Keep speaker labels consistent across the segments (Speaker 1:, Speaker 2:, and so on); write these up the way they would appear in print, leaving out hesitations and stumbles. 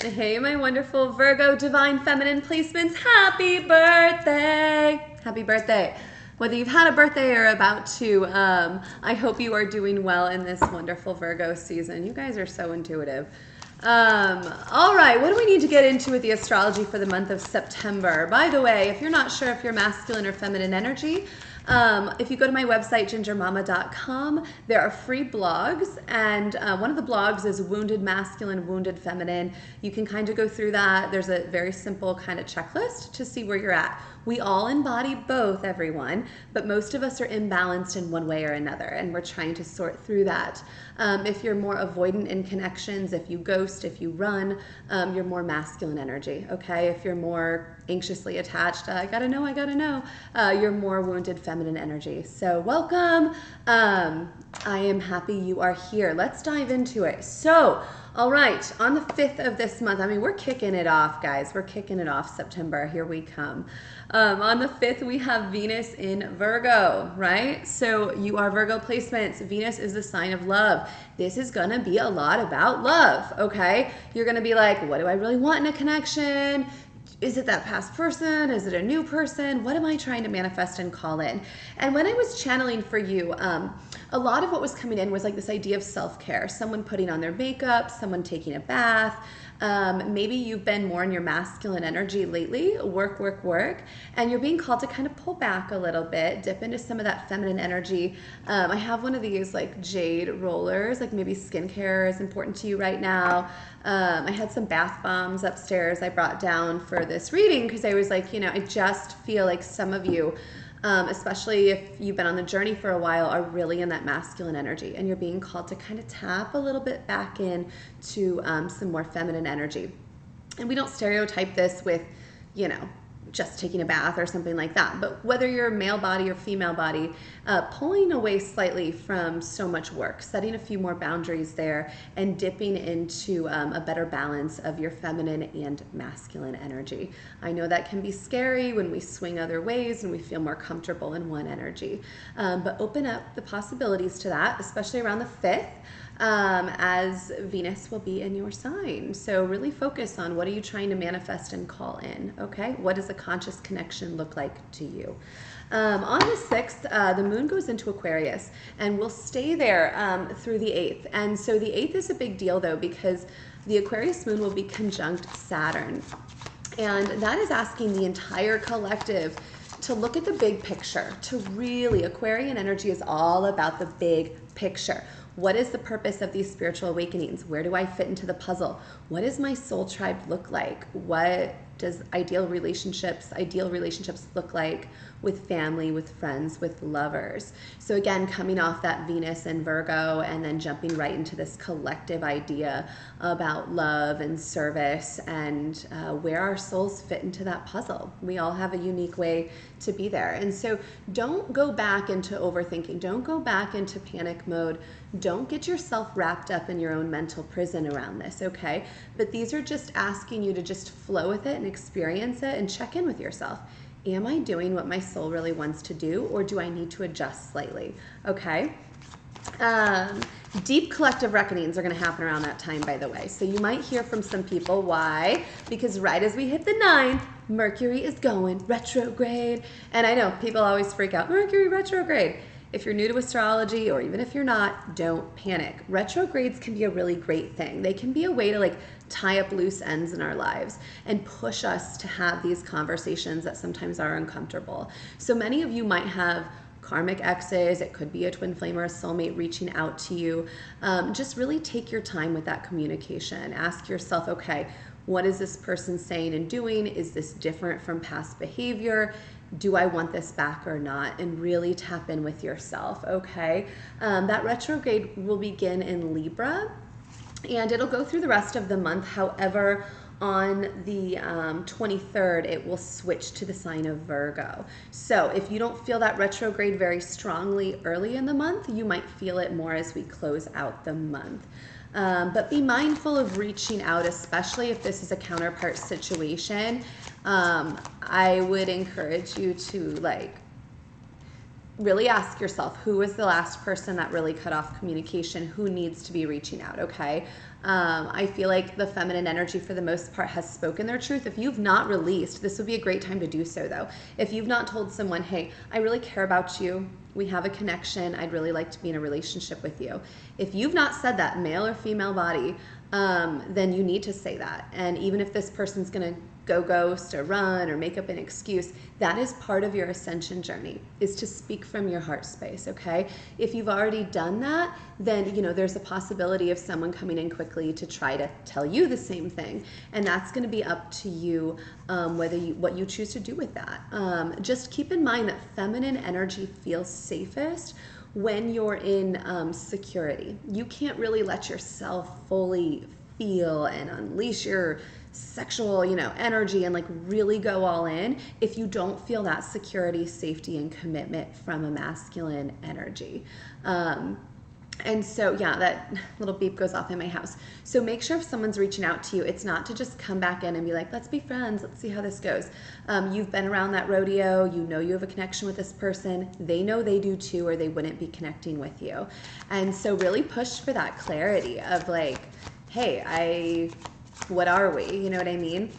Speaker 1: Hey, my wonderful Virgo Divine Feminine placements. Happy birthday! Happy birthday. Whether you've had a birthday or about to, I hope you are doing well in this wonderful Virgo season. You guys are so intuitive. All right, what do we need to get into with the astrology for the month of September? By the way, if you're not sure if you're masculine or feminine energy, if you go to my website, gingermama.com, there are free blogs, and one of the blogs is Wounded Masculine, Wounded Feminine. You can kind of go through that. There's a very simple kind of checklist to see where you're at. We all embody both, everyone, but most of us are imbalanced in one way or another, and we're trying to sort through that. If you're more avoidant in connections, if you ghost, if you run, you're more masculine energy, okay? If you're more anxiously attached, I gotta know, you're more wounded feminine energy. So welcome. I am happy you are here. Let's dive into it. So, all right, on the 5th of this month, I mean, we're kicking it off, guys. We're kicking it off, September. Here we come. On the 5th, we have Venus in Virgo, right? So you are Virgo placements. Venus is the sign of love. This is going to be a lot about love, okay? You're going to be like, what do I really want in a connection? Is it that past person? Is it a new person? What am I trying to manifest and call in? And when I was channeling for you, a lot of what was coming in was like this idea of self-care. Someone putting on their makeup, someone taking a bath. Maybe you've been more in your masculine energy lately, work, and you're being called to kind of pull back a little bit, dip into some of that feminine energy. I have one of these like jade rollers, like maybe skincare is important to you right now. I had some bath bombs upstairs I brought down for this reading because I was like, I just feel like some of you, especially if you've been on the journey for a while, are really in that masculine energy, and you're being called to kind of tap a little bit back in to some more feminine energy. And we don't stereotype this with, just taking a bath or something like that. But whether you're male body or female body, pulling away slightly from so much work, setting a few more boundaries there, and dipping into a better balance of your feminine and masculine energy. I know that can be scary when we swing other ways and we feel more comfortable in one energy. But open up the possibilities to that, especially around the 5th. As Venus will be in your sign. So really focus on what are you trying to manifest and call in, okay? What does a conscious connection look like to you? On the 6th, the moon goes into Aquarius, and we'll stay there through the 8th. And so the 8th is a big deal, though, because the Aquarius moon will be conjunct Saturn. And that is asking the entire collective to look at the big picture, to really, Aquarian energy is all about the big picture. What is the purpose of these spiritual awakenings? Where do I fit into the puzzle? What does my soul tribe look like? What does ideal relationships look like with family, with friends, with lovers? So again, coming off that Venus and Virgo, and then jumping right into this collective idea about love and service, and where our souls fit into that puzzle. We all have a unique way to be there. And so don't go back into overthinking. Don't go back into panic mode. Don't get yourself wrapped up in your own mental prison around this, okay? But these are just asking you to just flow with it and experience it and check in with yourself. Am I doing what my soul really wants to do, or do I need to adjust slightly, okay? Deep collective reckonings are going to happen around that time, by the way. So you might hear from some people. Why? Because right as we hit the 9th, Mercury is going retrograde. And I know people always freak out, Mercury retrograde. If you're new to astrology, or even if you're not, don't panic. Retrogrades can be a really great thing. They can be a way to tie up loose ends in our lives and push us to have these conversations that sometimes are uncomfortable. So many of you might have karmic exes. It could be a twin flame or a soulmate reaching out to you. Just really take your time with that communication. Ask yourself, okay, what is this person saying and doing? Is this different from past behavior? Do I want this back or not? And really tap in with yourself, okay? That retrograde will begin in Libra, and it'll go through the rest of the month. However, on the 23rd, it will switch to the sign of Virgo. So if you don't feel that retrograde very strongly early in the month, you might feel it more as we close out the month. But be mindful of reaching out, especially if this is a counterpart situation. I would encourage you to really ask yourself, who was the last person that really cut off communication? Who needs to be reaching out, okay? I feel like the feminine energy for the most part has spoken their truth. If you've not released, this would be a great time to do so though. If you've not told someone, hey, I really care about you, we have a connection, I'd really like to be in a relationship with you. If you've not said that, male or female body, then you need to say that. And even if this person's gonna go ghost or run or make up an excuse, that is part of your ascension journey, is to speak from your heart space, okay? If you've already done that, then there's a possibility of someone coming in quickly to try to tell you the same thing, and that's going to be up to you, what you choose to do with that. Just keep in mind that feminine energy feels safest when you're in security. You can't really let yourself fully feel and unleash your sexual energy and like really go all in if you don't feel that security, safety, and commitment from a masculine energy. And so yeah, that little beep goes off in my house. So make sure if someone's reaching out to you, it's not to just come back in and be like, let's be friends, let's see how this goes. You've been around that rodeo, you have a connection with this person, they know they do too, or they wouldn't be connecting with you. And so really push for that clarity of like, hey, what are we? You know what I mean?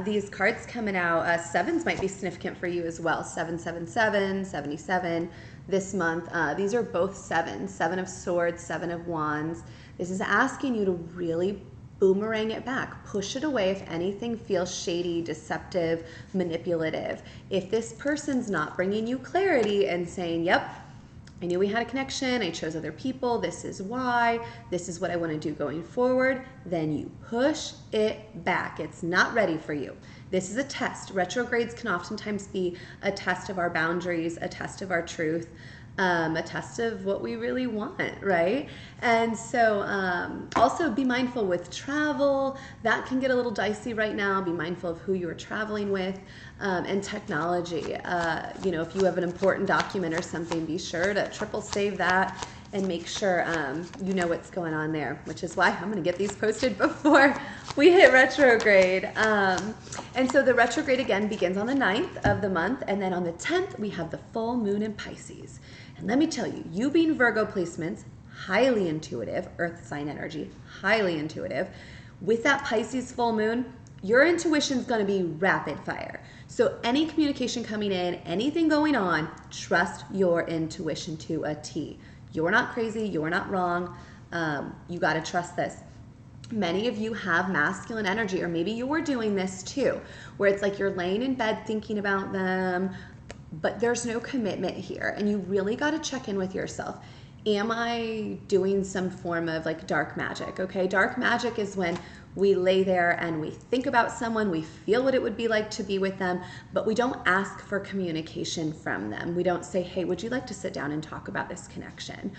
Speaker 1: These cards coming out, sevens might be significant for you as well. 777, 77 this month. These are both sevens, 7 of swords, 7 of wands. This is asking you to really boomerang it back. Push it away if anything feels shady, deceptive, manipulative. If this person's not bringing you clarity and saying, yep, I knew we had a connection, I chose other people, this is why, this is what I want to do going forward, then you push it back. It's not ready for you. This is a test. Retrogrades can oftentimes be a test of our boundaries, a test of our truth, a test of what we really want, right? And so also be mindful with travel. That can get a little dicey right now. Be mindful of who you're traveling with, and technology. If you have an important document or something, be sure to triple save that and make sure you know what's going on there, which is why I'm going to get these posted before we hit retrograde. And so the retrograde again begins on the 9th of the month, and then on the 10th we have the full moon in Pisces. And let me tell you, you being Virgo placements, highly intuitive, earth sign energy, highly intuitive. With that Pisces full moon, your intuition's going to be rapid fire. So any communication coming in, anything going on, trust your intuition to a T. You're not crazy. You're not wrong. You got to trust this. Many of you have masculine energy, or maybe you're doing this too, where it's like you're laying in bed thinking about them, but there's no commitment here. And you really got to check in with yourself. Am I doing some form of like dark magic? Okay, dark magic is when we lay there and we think about someone, we feel what it would be like to be with them, but we don't ask for communication from them. We don't say, hey, would you like to sit down and talk about this connection?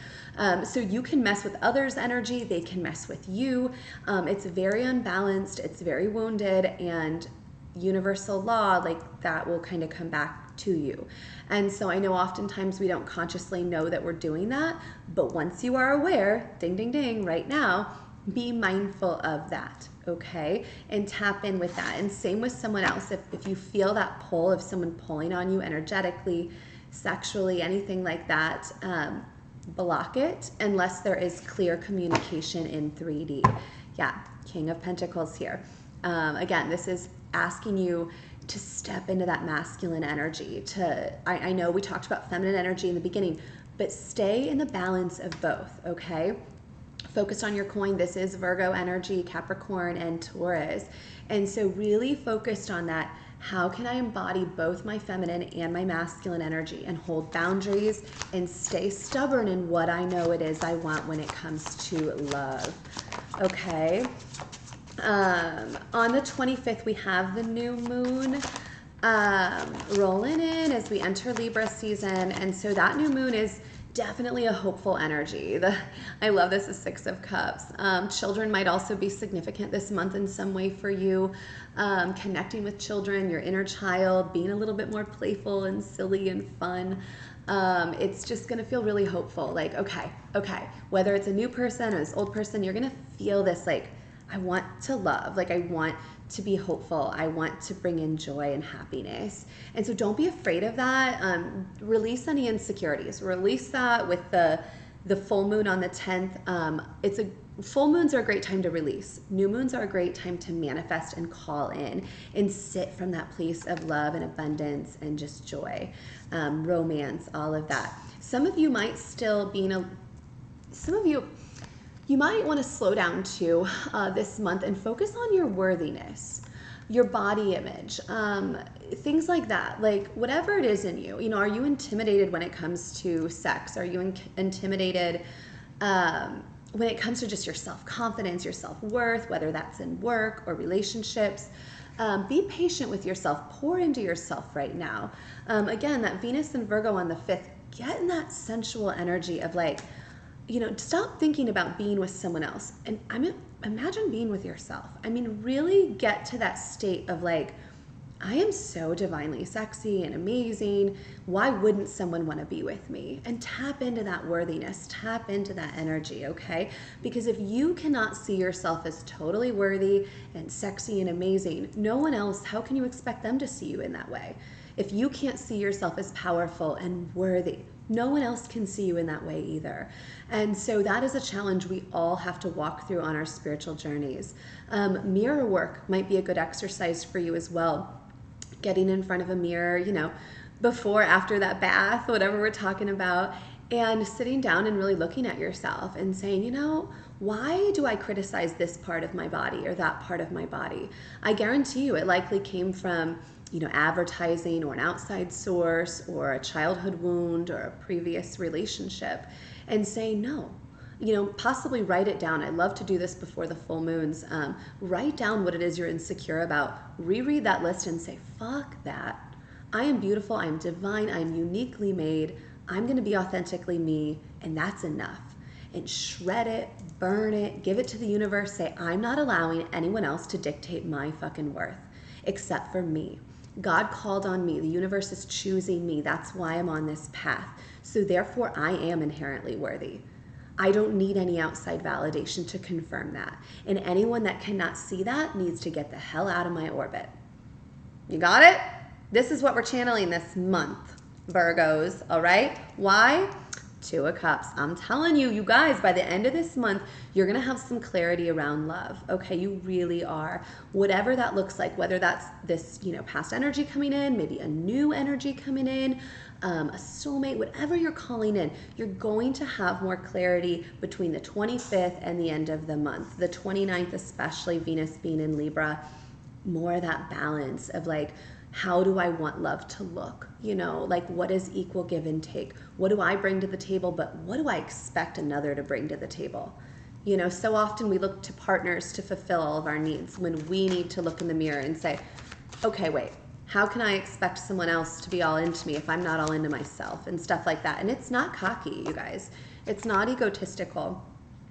Speaker 1: So you can mess with others' energy, they can mess with you. It's very unbalanced, it's very wounded, and universal law, like that will kind of come back to you. And so I know oftentimes we don't consciously know that we're doing that, but once you are aware, ding, ding, ding, right now, be mindful of that, okay? And tap in with that. And same with someone else. If you feel that pull of someone pulling on you energetically, sexually, anything like that, block it unless there is clear communication in 3D. Yeah, King of Pentacles here. Again, this is asking you to step into that masculine energy. I know we talked about feminine energy in the beginning, but stay in the balance of both, okay? Focused on your coin. This is Virgo energy, Capricorn, and Taurus. And so really focused on that. How can I embody both my feminine and my masculine energy and hold boundaries and stay stubborn in what I know it is I want when it comes to love? Okay. On the 25th, we have the new moon rolling in as we enter Libra season. And so that new moon is definitely a hopeful energy. I love this, is 6 of Cups. Children might also be significant this month in some way for you. Connecting with children, your inner child, being a little bit more playful and silly and fun. It's just going to feel really hopeful. Like, okay, whether it's a new person or this old person, you're going to feel this like, I want to love. Like, I want to be hopeful. I want to bring in joy and happiness. And so don't be afraid of that. Release any insecurities. Release that with the full moon on the 10th. Full moons are a great time to release. New moons are a great time to manifest and call in and sit from that place of love and abundance and just joy, romance, all of that. Some of you might still be you might want to slow down too this month and focus on your worthiness, your body image, things like that. Like, whatever it is in you, are you intimidated when it comes to sex? Are you intimidated when it comes to just your self-confidence, your self-worth, whether that's in work or relationships? Be patient with yourself. Pour into yourself right now. Again, that Venus and Virgo on the 5th, get in that sensual energy of like, stop thinking about being with someone else. And imagine being with yourself. Really get to that state of like, I am so divinely sexy and amazing. Why wouldn't someone want to be with me? And tap into that worthiness, tap into that energy, okay? Because if you cannot see yourself as totally worthy and sexy and amazing, no one else, how can you expect them to see you in that way? If you can't see yourself as powerful and worthy, no one else can see you in that way either. And so that is a challenge we all have to walk through on our spiritual journeys. Mirror work might be a good exercise for you as well. Getting in front of a mirror, before, after that bath, whatever we're talking about, and sitting down and really looking at yourself and saying, why do I criticize this part of my body or that part of my body? I guarantee you it likely came from advertising or an outside source or a childhood wound or a previous relationship, and say no. Possibly write it down. I love to do this before the full moons. Write down what it is you're insecure about. Reread that list and say, fuck that. I am beautiful. I am divine. I am uniquely made. I'm going to be authentically me, and that's enough. And shred it, burn it, give it to the universe. Say, I'm not allowing anyone else to dictate my fucking worth except for me. God called on me. The universe is choosing me. That's why I'm on this path. So therefore, I am inherently worthy. I don't need any outside validation to confirm that. And anyone that cannot see that needs to get the hell out of my orbit. You got it? This is what we're channeling this month, Virgos, all right? Why? 2 of Cups. I'm telling you, you guys, by the end of this month, you're going to have some clarity around love. Okay, you really are. Whatever that looks like, whether that's this, past energy coming in, maybe a new energy coming in, a soulmate, whatever you're calling in, you're going to have more clarity between the 25th and the end of the month. The 29th, especially, Venus being in Libra, more of that balance of like, how do I want love to look? Like, what is equal give and take? What do I bring to the table, but what do I expect another to bring to the table? So often we look to partners to fulfill all of our needs when we need to look in the mirror and say, okay, wait, how can I expect someone else to be all into me if I'm not all into myself, and stuff like that. And it's not cocky, you guys. It's not egotistical.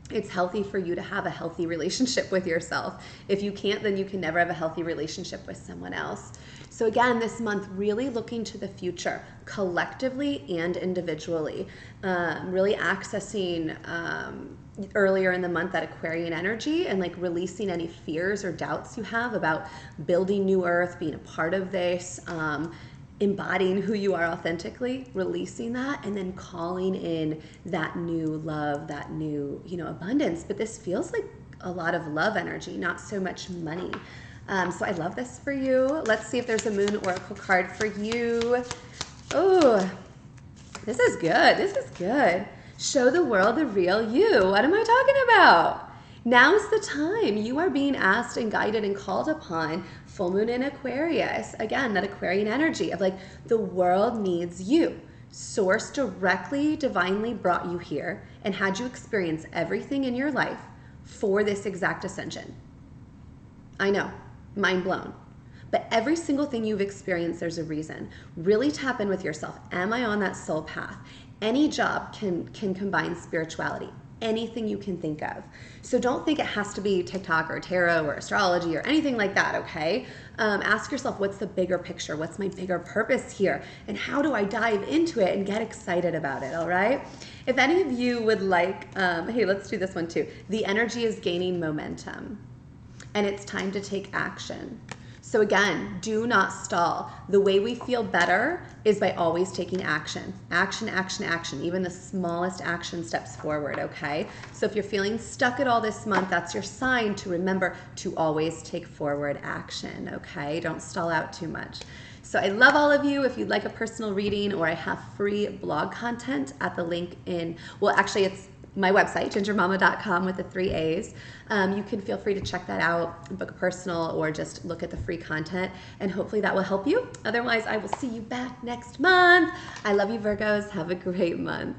Speaker 1: It's healthy for you to have a healthy relationship with yourself. If you can't, then you can never have a healthy relationship with someone else. So again, this month, really looking to the future, collectively and individually, really accessing earlier in the month that Aquarian energy and like releasing any fears or doubts you have about building new earth, being a part of this, embodying who you are authentically, releasing that, and then calling in that new love, that new, abundance. But this feels like a lot of love energy, not so much money. So I love this for you. Let's see if there's a moon oracle card for you. Oh, this is good. This is good. Show the world the real you. What am I talking about? Now's the time. You are being asked and guided and called upon. Full moon in Aquarius. Again, that Aquarian energy of like, the world needs you. Source directly, divinely brought you here and had you experience everything in your life for this exact ascension. I know, mind blown. But every single thing you've experienced, there's a reason. Really tap in with yourself. Am I on that soul path? Any job can combine spirituality. Anything you can think of. So don't think it has to be TikTok or tarot or astrology or anything like that, okay? Ask yourself, what's the bigger picture? What's my bigger purpose here? And how do I dive into it and get excited about it, all right? If any of you would like, hey, let's do this one too. The energy is gaining momentum. and it's time to take action. So again, do not stall. The way we feel better is by always taking action. Action, action, action. Even the smallest action steps forward, okay? So if you're feeling stuck at all this month, that's your sign to remember to always take forward action, okay? Don't stall out too much. So I love all of you. If you'd like a personal reading, or I have free blog content at the link in, well, actually it's my website, gingermama.com with the 3 A's. You can feel free to check that out, book a personal, or just look at the free content, and hopefully that will help you. Otherwise, I will see you back next month. I love you, Virgos. Have a great month.